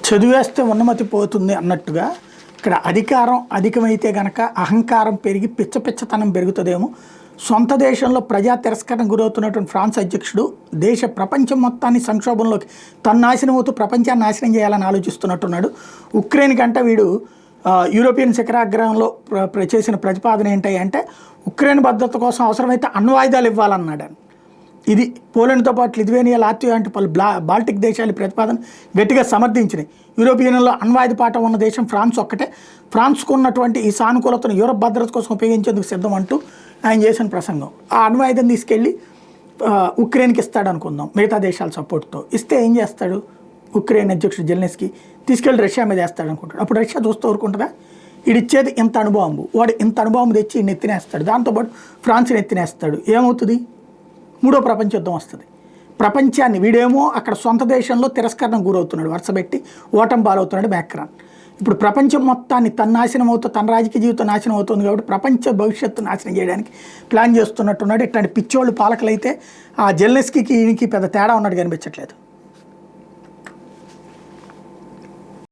చదివేస్తే ఉన్నమతి పోతుంది అన్నట్టుగా ఇక్కడ అధికారం అధికమైతే గనక అహంకారం పెరిగి పిచ్చతనం పెరుగుతుందేమో. సొంత దేశంలో ప్రజా తిరస్కరణ గురవుతున్నటువంటి ఫ్రాన్స్ అధ్యక్షుడు ప్రపంచం మొత్తాన్ని సంక్షోభంలోకి తను నాశనం అవుతూ ప్రపంచాన్ని నాశనం చేయాలని ఆలోచిస్తున్నట్టున్నాడు. ఉక్రెయిన్ కంటే వీడు యూరోపియన్ శిఖరాగ్రహంలో చేసిన ప్రతిపాదన ఏంటి అంటే ఉక్రెయిన్ భద్రత కోసం అవసరమైతే అణ్వాయుధాలు ఇవ్వాలన్నాడు. ఇది పోలాండ్తో పాటు లిథువేనియా, లాత్వియా అంటే పలు బాల్టిక్ దేశాల ప్రతిపాదన గట్టిగా సమర్థించినాయి. యూరోపియన్లో అణ్వాయుధ పాఠం ఉన్న దేశం ఫ్రాన్స్ ఒక్కటే. ఫ్రాన్స్కు ఉన్నటువంటి ఈ సానుకూలతను యూరప్ భద్రత కోసం ఉపయోగించేందుకు సిద్ధం అంటూ ఆయన చేసిన ప్రసంగం. ఆ అణ్వాయుధం తీసుకెళ్ళి ఉక్రెయిన్కి ఇస్తాడు అనుకుందాం, మిగతా దేశాల సపోర్ట్తో. ఇస్తే ఏం చేస్తాడు ఉక్రెయిన్ అధ్యక్షుడు జెలెన్స్కీ? తీసుకెళ్ళి రష్యా మీద వేస్తాడు అనుకుంటాడు. అప్పుడు రష్యా చూస్తూ ఊరుకుంటుందా? ఇడిచ్చేది ఇంత అణుబాంబు, వాడు ఇంత అణుబాంబు తెచ్చి నెత్తినేస్తాడు, దాంతోపాటు ఫ్రాన్స్ని ఎత్తినేస్తాడు. ఏమవుతుంది? మూడో ప్రపంచ యుద్ధం వస్తుంది. ప్రపంచాన్ని వీడేమో అక్కడ సొంత దేశంలో తిరస్కరణకు గురవుతున్నాడు, వరుసపెట్టి ఓటమి పాలవుతున్నాడు మ్యాక్రాన్. ఇప్పుడు ప్రపంచం మొత్తాన్ని తన నాశనం అవుతుంది, తన రాజకీయ జీవితం నాశనం అవుతుంది కాబట్టి ప్రపంచ భవిష్యత్తు నాశనం చేయడానికి ప్లాన్ చేస్తున్నట్టున్నాడు. ఇట్లాంటి పిచ్చోళ్ళు పాలకులైతే ఆ జెలెన్స్కీకి ఈయనకి పెద్ద తేడా ఉన్నట్టు కనిపించట్లేదు.